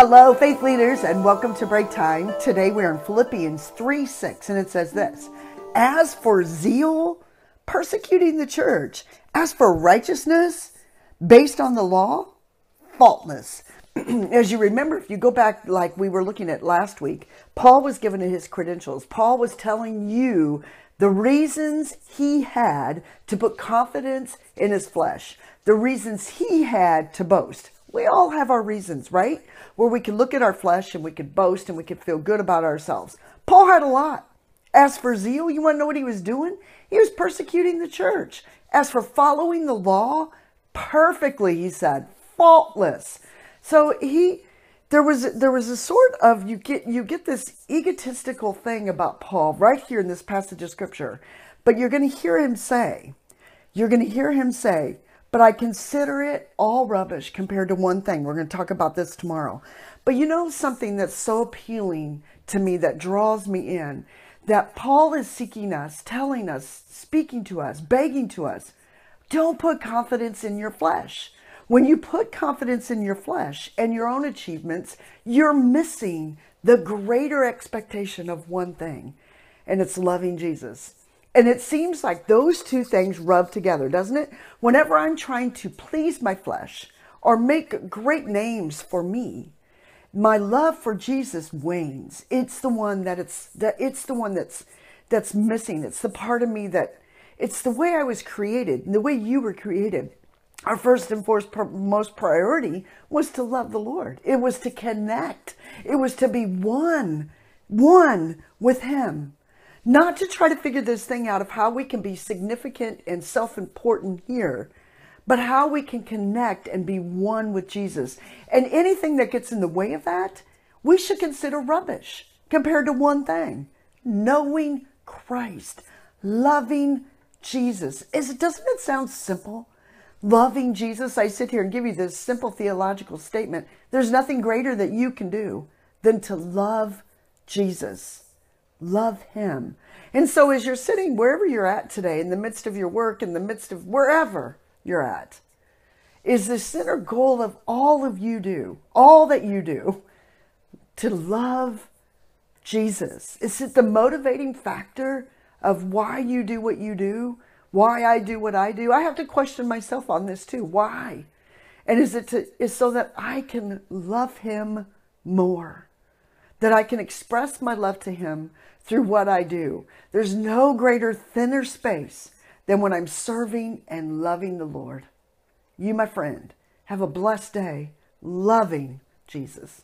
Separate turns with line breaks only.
Hello, faith leaders, and welcome to Breaktime. Today we're in Philippians 3:6, and it says this: As for zeal, persecuting the church. As for righteousness, based on the law, faultless. As you remember, if you go back like we were looking at last week, Paul was given his credentials. Paul was telling you the reasons he had to put confidence in his flesh, the reasons he had to boast. We all have our reasons, right? Where we can look at our flesh and we could boast and we could feel good about ourselves. Paul had a lot. As for zeal, you want to know what he was doing? He was persecuting the church. As for following the law, perfectly, he said, faultless. So there was a sort of, you get this egotistical thing about Paul right here in this passage of scripture. But you're going to hear him say, but I consider it all rubbish compared to one thing. We're going to talk about this tomorrow. But you know something that's so appealing to me, that draws me in, that Paul is seeking us, telling us, speaking to us, begging to us, don't put confidence in your flesh. When you put confidence in your flesh and your own achievements, you're missing the greater expectation of one thing, and it's loving Jesus. And it seems like those two things rub together, doesn't it? Whenever I'm trying to please my flesh or make great names for me, my love for Jesus wanes. It's the one that's missing. It's the part of me that, it's the way I was created, and the way you were created. Our first and foremost priority was to love the Lord. It was to connect. It was to be one with Him. Not to try to figure this thing out of how we can be significant and self-important here, but how we can connect and be one with Jesus. And anything that gets in the way of that, we should consider rubbish compared to one thing: knowing Christ, loving Jesus. Doesn't it sound simple? Loving Jesus. I sit here and give you this simple theological statement. There's nothing greater that you can do than to love Jesus. Love Him. And so as you're sitting wherever you're at today, in the midst of your work, in the midst of wherever you're at, is the center goal of all that you do, to love Jesus? Is it the motivating factor of why you do what you do? Why I do what I do? I have to question myself on this too. Why? And is so that I can love Him more, that I can express my love to Him through what I do. There's no greater, thinner space than when I'm serving and loving the Lord. You, my friend, have a blessed day loving Jesus.